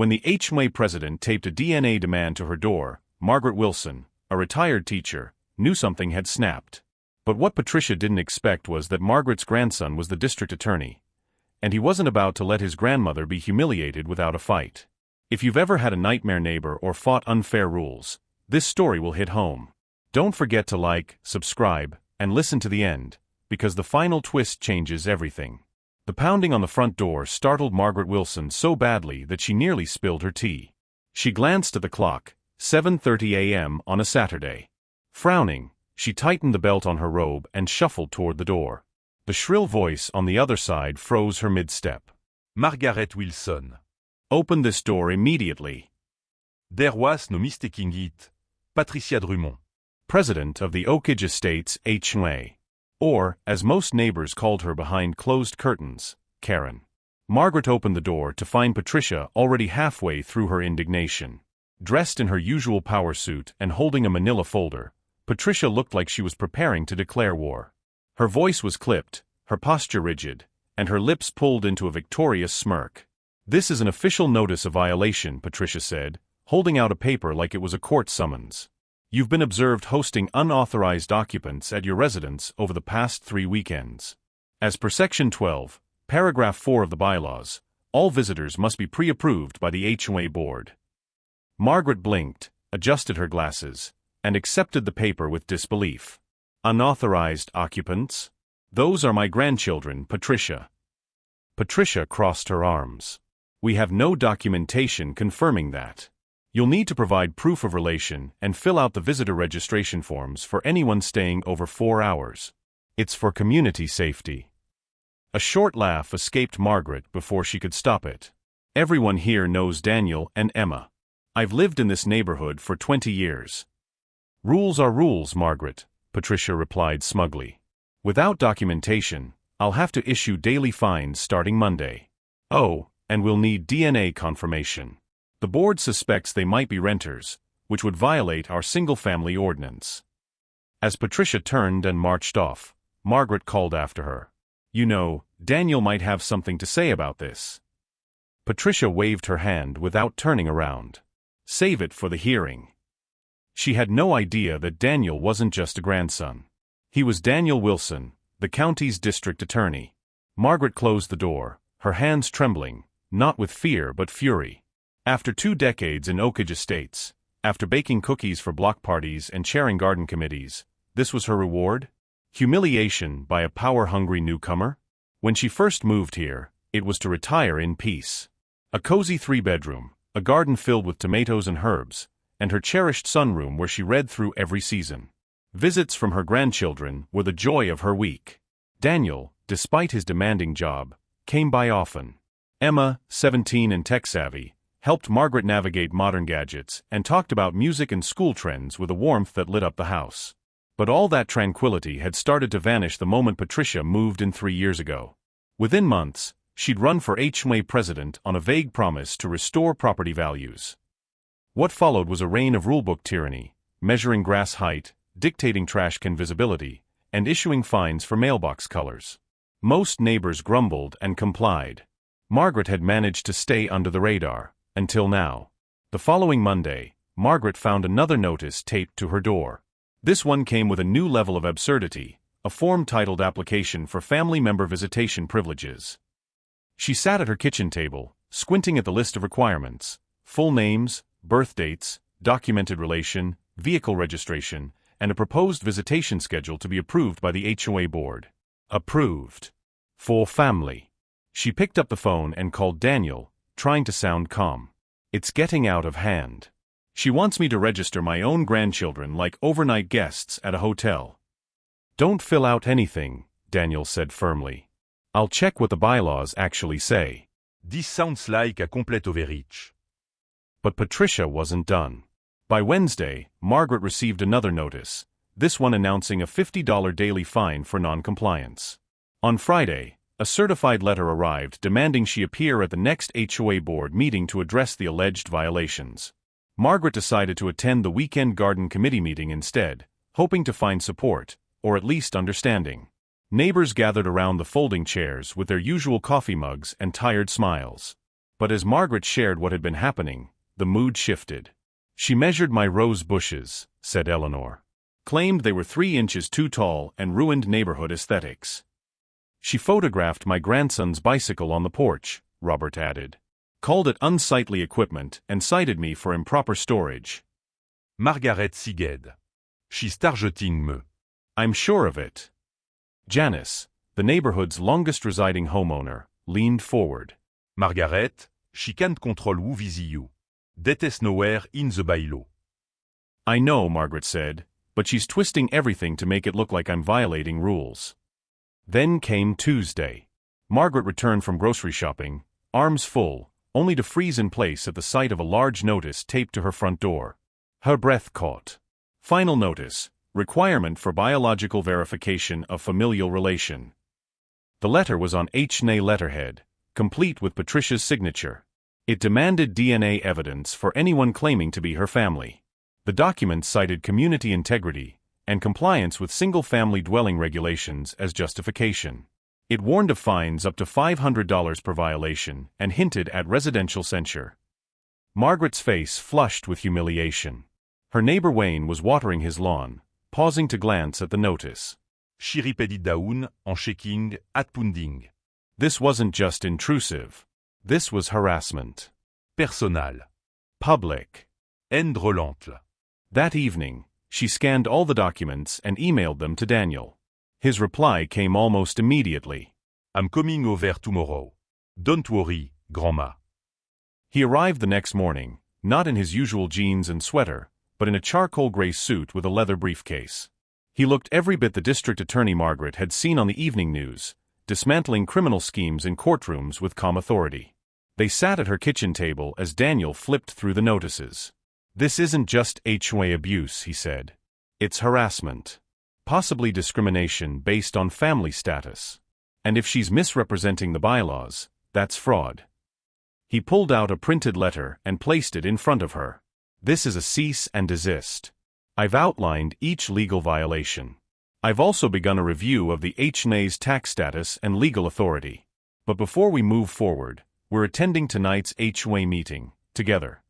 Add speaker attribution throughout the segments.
Speaker 1: When the HOA president taped a DNA demand to her door, Margaret Wilson, a retired teacher, knew something had snapped. But what Patricia didn't expect was that Margaret's grandson was the district attorney, and he wasn't about to let his grandmother be humiliated without a fight. If you've ever had a nightmare neighbor or fought unfair rules, this story will hit home. Don't forget to like, subscribe, and listen to the end, because the final twist changes everything. The pounding on the front door startled Margaret Wilson so badly that she nearly spilled her tea. She glanced at the clock, 7:30 a.m. on a Saturday. Frowning, she tightened the belt on her robe and shuffled toward the door. The shrill voice on the other side froze her mid-step.
Speaker 2: Margaret Wilson.
Speaker 1: Open this door immediately.
Speaker 2: There was no mistaking it. Patricia Drummond.
Speaker 1: President of the Oakage Estates HOA. Or, as most neighbors called her behind closed curtains, Karen. Margaret opened the door to find Patricia already halfway through her indignation. Dressed in her usual power suit and holding a manila folder, Patricia looked like she was preparing to declare war. Her voice was clipped, her posture rigid, and her lips pulled into a victorious smirk. "This is an official notice of violation," Patricia said, holding out a paper like it was a court summons. "You've been observed hosting unauthorized occupants at your residence over the past 3 weekends. As per Section 12, Paragraph 4 of the bylaws, all visitors must be pre-approved by the HOA board." Margaret blinked, adjusted her glasses, and accepted the paper with disbelief. "Unauthorized occupants? Those are my grandchildren, Patricia." Patricia crossed her arms. "We have no documentation confirming that. You'll need to provide proof of relation and fill out the visitor registration forms for anyone staying over 4 hours. It's for community safety." A short laugh escaped Margaret before she could stop it. "Everyone here knows Daniel and Emma. I've lived in this neighborhood for 20 years. "Rules are rules, Margaret," Patricia replied smugly. "Without documentation, I'll have to issue daily fines starting Monday. Oh, and we'll need DNA confirmation. The board suspects they might be renters, which would violate our single-family ordinance." As Patricia turned and marched off, Margaret called after her. "You know, Daniel might have something to say about this." Patricia waved her hand without turning around. "Save it for the hearing." She had no idea that Daniel wasn't just a grandson. He was Daniel Wilson, the county's district attorney. Margaret closed the door, her hands trembling, not with fear but fury. After 2 decades in Oakage Estates, after baking cookies for block parties and chairing garden committees, this was her reward? Humiliation by a power-hungry newcomer? When she first moved here, it was to retire in peace. A cozy 3-bedroom, a garden filled with tomatoes and herbs, and her cherished sunroom where she read through every season. Visits from her grandchildren were the joy of her week. Daniel, despite his demanding job, came by often. Emma, 17 and tech-savvy, helped Margaret navigate modern gadgets and talked about music and school trends with a warmth that lit up the house. But all that tranquility had started to vanish the moment Patricia moved in 3 years ago. Within months, she'd run for HOA president on a vague promise to restore property values. What followed was a reign of rulebook tyranny, measuring grass height, dictating trash can visibility, and issuing fines for mailbox colors. Most neighbors grumbled and complied. Margaret had managed to stay under the radar. Until now. The following Monday, Margaret found another notice taped to her door. This one came with a new level of absurdity, a form titled Application for Family Member Visitation Privileges. She sat at her kitchen table, squinting at the list of requirements: full names, birth dates, documented relation, vehicle registration, and a proposed visitation schedule to be approved by the HOA board. Approved. For family. She picked up the phone and called Daniel, trying to sound calm. "It's getting out of hand. She wants me to register my own grandchildren like overnight guests at a hotel." "Don't fill out anything," Daniel said firmly. "I'll check what the bylaws actually say."
Speaker 2: "This sounds like a complete overreach."
Speaker 1: But Patricia wasn't done. By Wednesday, Margaret received another notice, this one announcing a $50 daily fine for non-compliance. On Friday, a certified letter arrived demanding she appear at the next HOA board meeting to address the alleged violations. Margaret decided to attend the weekend garden committee meeting instead, hoping to find support, or at least understanding. Neighbors gathered around the folding chairs with their usual coffee mugs and tired smiles. But as Margaret shared what had been happening, the mood shifted. She measured my rose bushes, said Eleanor. Claimed they were 3 inches too tall and ruined neighborhood aesthetics. She photographed my grandson's bicycle on the porch, Robert added. Called it unsightly equipment and cited me for improper storage.
Speaker 2: Margaret sighed. She's targeting me.
Speaker 1: I'm sure of it. Janice, the neighborhood's longest residing homeowner, leaned forward.
Speaker 2: Margaret, she can't control who visits you. That is nowhere in the bylaw.
Speaker 1: I know, Margaret said, but she's twisting everything to make it look like I'm violating rules. Then came Tuesday. Margaret returned from grocery shopping, arms full, only to freeze in place at the sight of a large notice taped to her front door. Her breath caught. Final notice, requirement for biological verification of familial relation. The letter was on HNA letterhead, complete with Patricia's signature. It demanded DNA evidence for anyone claiming to be her family. The document cited community integrity and compliance with single-family dwelling regulations as justification. It warned of fines up to $500 per violation and hinted at residential censure. Margaret's face flushed with humiliation. Her neighbor Wayne was watering his lawn, pausing to glance at the notice.
Speaker 2: She ripped it down en shaking at pounding.
Speaker 1: This wasn't just intrusive. This was harassment.
Speaker 2: Personnel.
Speaker 1: Public.
Speaker 2: Indolente.
Speaker 1: That evening, she scanned all the documents and emailed them to Daniel. His reply came almost immediately.
Speaker 2: I'm coming over tomorrow. Don't worry, Grandma.
Speaker 1: He arrived the next morning, not in his usual jeans and sweater, but in a charcoal gray suit with a leather briefcase. He looked every bit the district attorney Margaret had seen on the evening news, dismantling criminal schemes in courtrooms with calm authority. They sat at her kitchen table as Daniel flipped through the notices. This isn't just HOA abuse, he said. It's harassment. Possibly discrimination based on family status. And if she's misrepresenting the bylaws, that's fraud. He pulled out a printed letter and placed it in front of her. This is a cease and desist. I've outlined each legal violation. I've also begun a review of the HNA's tax status and legal authority. But before we move forward, we're attending tonight's HOA meeting, together.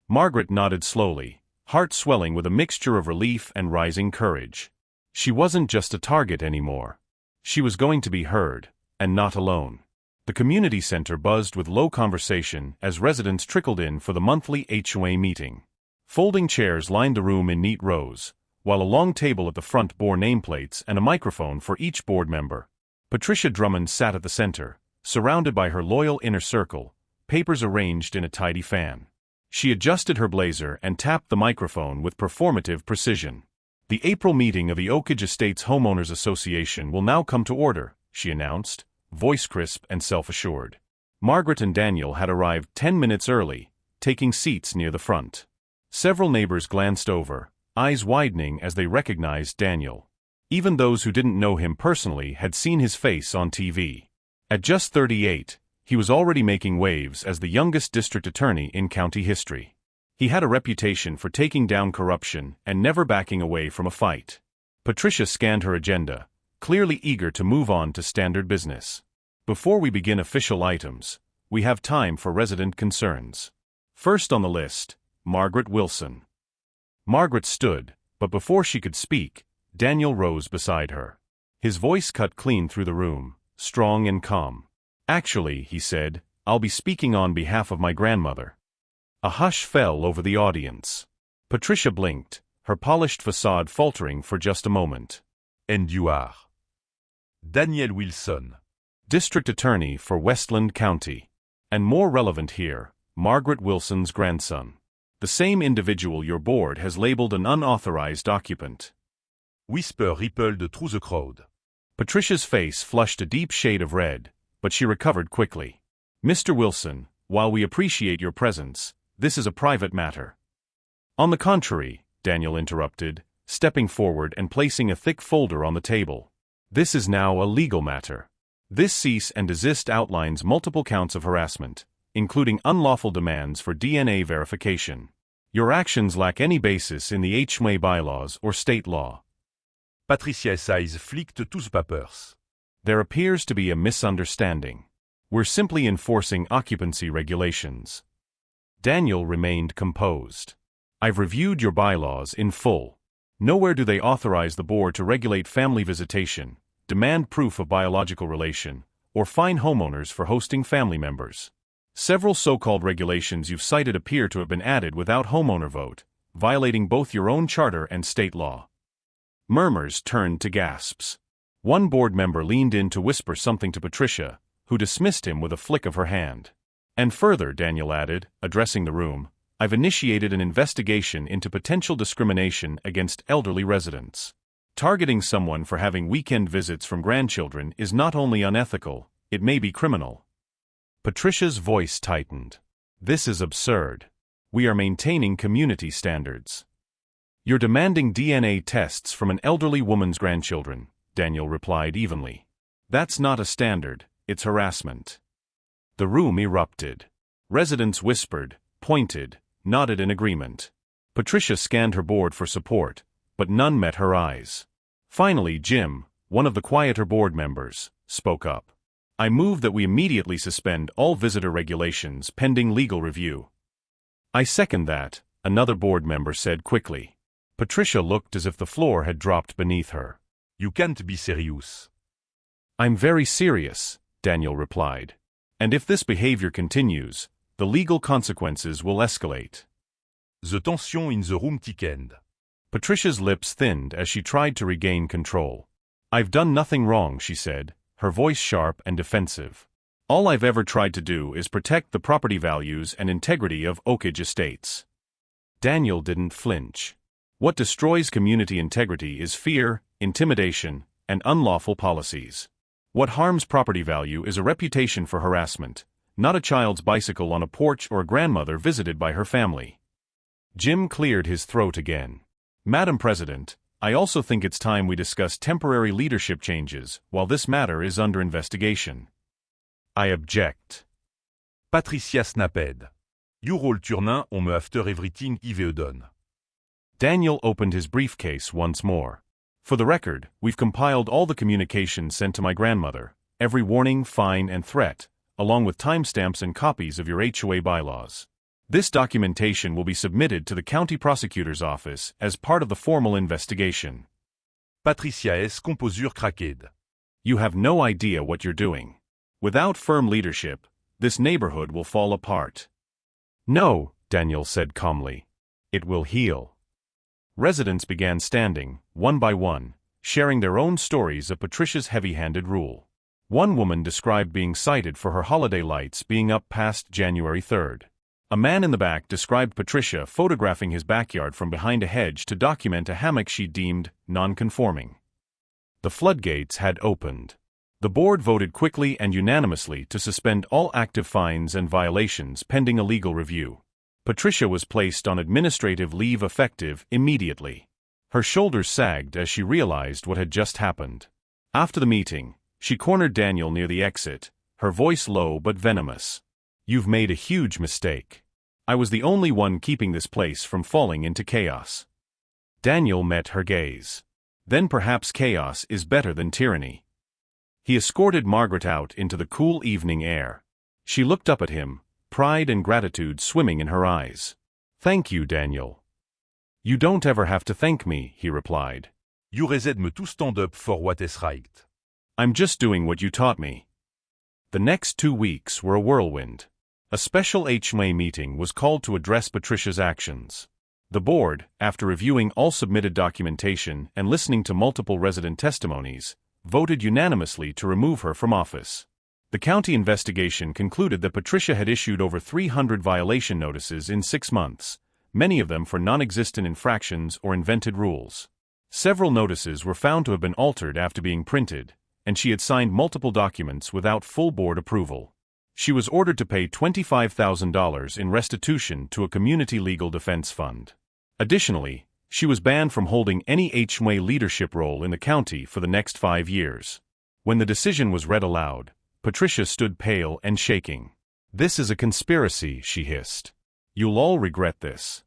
Speaker 1: Margaret nodded slowly, heart swelling with a mixture of relief and rising courage. She wasn't just a target anymore. She was going to be heard, and not alone. The community center buzzed with low conversation as residents trickled in for the monthly HOA meeting. Folding chairs lined the room in neat rows, while a long table at the front bore nameplates and a microphone for each board member. Patricia Drummond sat at the center, surrounded by her loyal inner circle, papers arranged in a tidy fan. She adjusted her blazer and tapped the microphone with performative precision. The April meeting of the Oakage Estates Homeowners Association will now come to order, she announced, voice crisp and self-assured. Margaret and Daniel had arrived 10 minutes early, taking seats near the front. Several neighbors glanced over, eyes widening as they recognized Daniel. Even those who didn't know him personally had seen his face on TV. At just 38, he was already making waves as the youngest district attorney in county history. He had a reputation for taking down corruption and never backing away from a fight. Patricia scanned her agenda, clearly eager to move on to standard business. Before we begin official items, we have time for resident concerns. First on the list, Margaret Wilson. Margaret stood, but before she could speak, Daniel rose beside her. His voice cut clean through the room, strong and calm. Actually, he said, I'll be speaking on behalf of my grandmother. A hush fell over the audience. Patricia blinked, her polished facade faltering for just a moment.
Speaker 2: And you are? Daniel Wilson.
Speaker 1: District Attorney for Westland County. And more relevant here, Margaret Wilson's grandson. The same individual your board has labeled an unauthorized occupant.
Speaker 2: Whisper rippled through the crowd.
Speaker 1: Patricia's face flushed a deep shade of red, but she recovered quickly. Mr. Wilson, while we appreciate your presence, this is a private matter. On the contrary, Daniel interrupted, stepping forward and placing a thick folder on the table. This is now a legal matter. This cease and desist outlines multiple counts of harassment, including unlawful demands for DNA verification. Your actions lack any basis in the HOA bylaws or state law.
Speaker 2: Patricia's eyes flicked to the papers.
Speaker 1: There appears to be a misunderstanding. We're simply enforcing occupancy regulations. Daniel remained composed. I've reviewed your bylaws in full. Nowhere do they authorize the board to regulate family visitation, demand proof of biological relation, or fine homeowners for hosting family members. Several so-called regulations you've cited appear to have been added without homeowner vote, violating both your own charter and state law. Murmurs turned to gasps. One board member leaned in to whisper something to Patricia, who dismissed him with a flick of her hand. And further, Daniel added, addressing the room, I've initiated an investigation into potential discrimination against elderly residents. Targeting someone for having weekend visits from grandchildren is not only unethical, it may be criminal. Patricia's voice tightened. This is absurd. We are maintaining community standards. You're demanding DNA tests from an elderly woman's grandchildren, Daniel replied evenly. That's not a standard, it's harassment. The room erupted. Residents whispered, pointed, nodded in agreement. Patricia scanned her board for support, but none met her eyes. Finally, Jim, one of the quieter board members, spoke up. I move that we immediately suspend all visitor regulations pending legal review. I second that, another board member said quickly. Patricia looked as if the floor had dropped beneath her.
Speaker 2: You can't be serious.
Speaker 1: I'm very serious, Daniel replied. And if this behavior continues, the legal consequences will escalate.
Speaker 2: The tension in the room thickened.
Speaker 1: Patricia's lips thinned as she tried to regain control. I've done nothing wrong, she said, her voice sharp and defensive. All I've ever tried to do is protect the property values and integrity of Oakage Estates. Daniel didn't flinch. What destroys community integrity is fear, intimidation, and unlawful policies. What harms property value is a reputation for harassment, not a child's bicycle on a porch or a grandmother visited by her family. Jim cleared his throat again. Madam President, I also think it's time we discuss temporary leadership changes while this matter is under investigation. I object.
Speaker 2: Patricia snapped. You roll turnin on me after everything I've done.
Speaker 1: Daniel opened his briefcase once more. For the record, we've compiled all the communications sent to my grandmother, every warning, fine, and threat, along with timestamps and copies of your HOA bylaws. This documentation will be submitted to the county prosecutor's office as part of the formal investigation.
Speaker 2: Patricia's composure craqued.
Speaker 1: You have no idea what you're doing. Without firm leadership, this neighborhood will fall apart. No, Daniel said calmly. It will heal. Residents began standing, one by one, sharing their own stories of Patricia's heavy-handed rule. One woman described being cited for her holiday lights being up past January 3rd. A man in the back described Patricia photographing his backyard from behind a hedge to document a hammock she deemed non-conforming. The floodgates had opened. The board voted quickly and unanimously to suspend all active fines and violations pending a legal review. Patricia was placed on administrative leave effective immediately. Her shoulders sagged as she realized what had just happened. After the meeting, she cornered Daniel near the exit, her voice low but venomous. You've made a huge mistake. I was the only one keeping this place from falling into chaos. Daniel met her gaze. Then perhaps chaos is better than tyranny. He escorted Margaret out into the cool evening air. She looked up at him, pride and gratitude swimming in her eyes. Thank you, Daniel. You don't ever have to thank me, he replied.
Speaker 2: You raised me to stand up for what is right.
Speaker 1: I'm just doing what you taught me. The next 2 weeks were a whirlwind. A special HOA meeting was called to address Patricia's actions. The board, after reviewing all submitted documentation and listening to multiple resident testimonies, voted unanimously to remove her from office. The county investigation concluded that Patricia had issued over 300 violation notices in 6 months, many of them for non-existent infractions or invented rules. Several notices were found to have been altered after being printed, and she had signed multiple documents without full board approval. She was ordered to pay $25,000 in restitution to a community legal defense fund. Additionally, she was banned from holding any HOA leadership role in the county for the next 5 years. When the decision was read aloud, Patricia stood pale and shaking. This is a conspiracy, she hissed. You'll all regret this.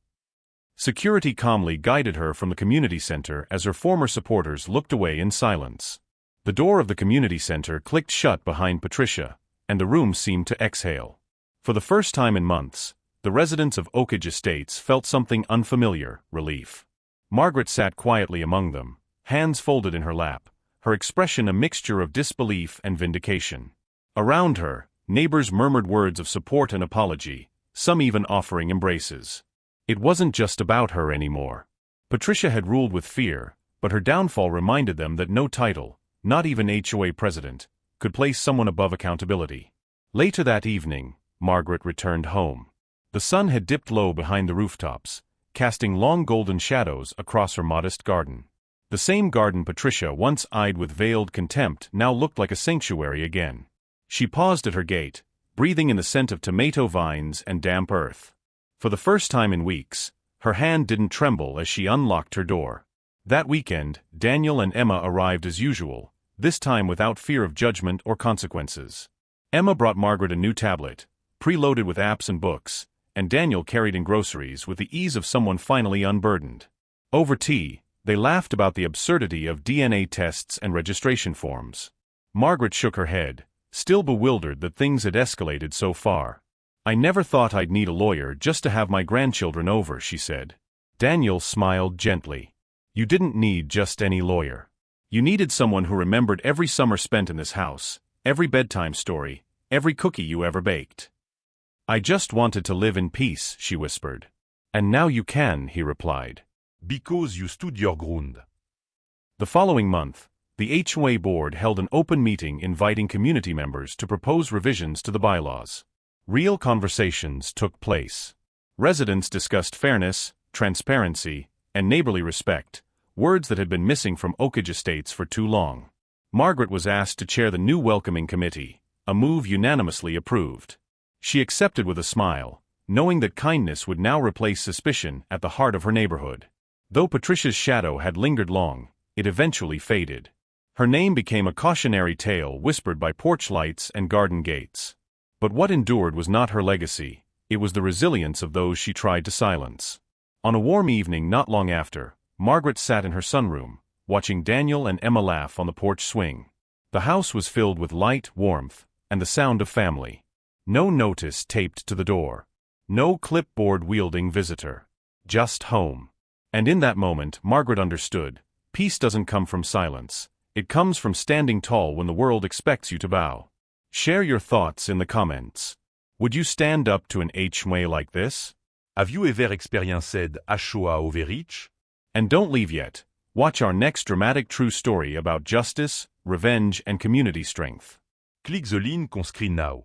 Speaker 1: Security calmly guided her from the community center as her former supporters looked away in silence. The door of the community center clicked shut behind Patricia, and the room seemed to exhale. For the first time in months, the residents of Oakage Estates felt something unfamiliar: relief. Margaret sat quietly among them, hands folded in her lap, her expression a mixture of disbelief and vindication. Around her, neighbors murmured words of support and apology, some even offering embraces. It wasn't just about her anymore. Patricia had ruled with fear, but her downfall reminded them that no title, not even HOA president, could place someone above accountability. Later that evening, Margaret returned home. The sun had dipped low behind the rooftops, casting long golden shadows across her modest garden. The same garden Patricia once eyed with veiled contempt now looked like a sanctuary again. She paused at her gate, breathing in the scent of tomato vines and damp earth. For the first time in weeks, her hand didn't tremble as she unlocked her door. That weekend, Daniel and Emma arrived as usual, this time without fear of judgment or consequences. Emma brought Margaret a new tablet, preloaded with apps and books, and Daniel carried in groceries with the ease of someone finally unburdened. Over tea, they laughed about the absurdity of DNA tests and registration forms. Margaret shook her head, still bewildered that things had escalated so far. "I never thought I'd need a lawyer just to have my grandchildren over," she said. Daniel smiled gently. "You didn't need just any lawyer. You needed someone who remembered every summer spent in this house, every bedtime story, every cookie you ever baked." "I just wanted to live in peace," she whispered. "And now you can," he replied.
Speaker 2: Because you stood your ground.
Speaker 1: The following month, the HOA board held an open meeting inviting community members to propose revisions to the bylaws. Real conversations took place. Residents discussed fairness, transparency, and neighborly respect, words that had been missing from Oakage Estates for too long. Margaret was asked to chair the new welcoming committee, a move unanimously approved. She accepted with a smile, knowing that kindness would now replace suspicion at the heart of her neighborhood. Though Patricia's shadow had lingered long, it eventually faded. Her name became a cautionary tale whispered by porch lights and garden gates. But what endured was not her legacy, it was the resilience of those she tried to silence. On a warm evening not long after, Margaret sat in her sunroom, watching Daniel and Emma laugh on the porch swing. The house was filled with light, warmth, and the sound of family. No notice taped to the door. No clipboard-wielding visitor. Just home. And in that moment, Margaret understood. Peace doesn't come from silence. It comes from standing tall when the world expects you to bow. Share your thoughts in the comments. Would you stand up to an HOA like this?
Speaker 2: Have you ever experienced HOA overreach?
Speaker 1: And don't leave yet. Watch our next dramatic true story about justice, revenge, and community strength.
Speaker 2: Click the link on screen now.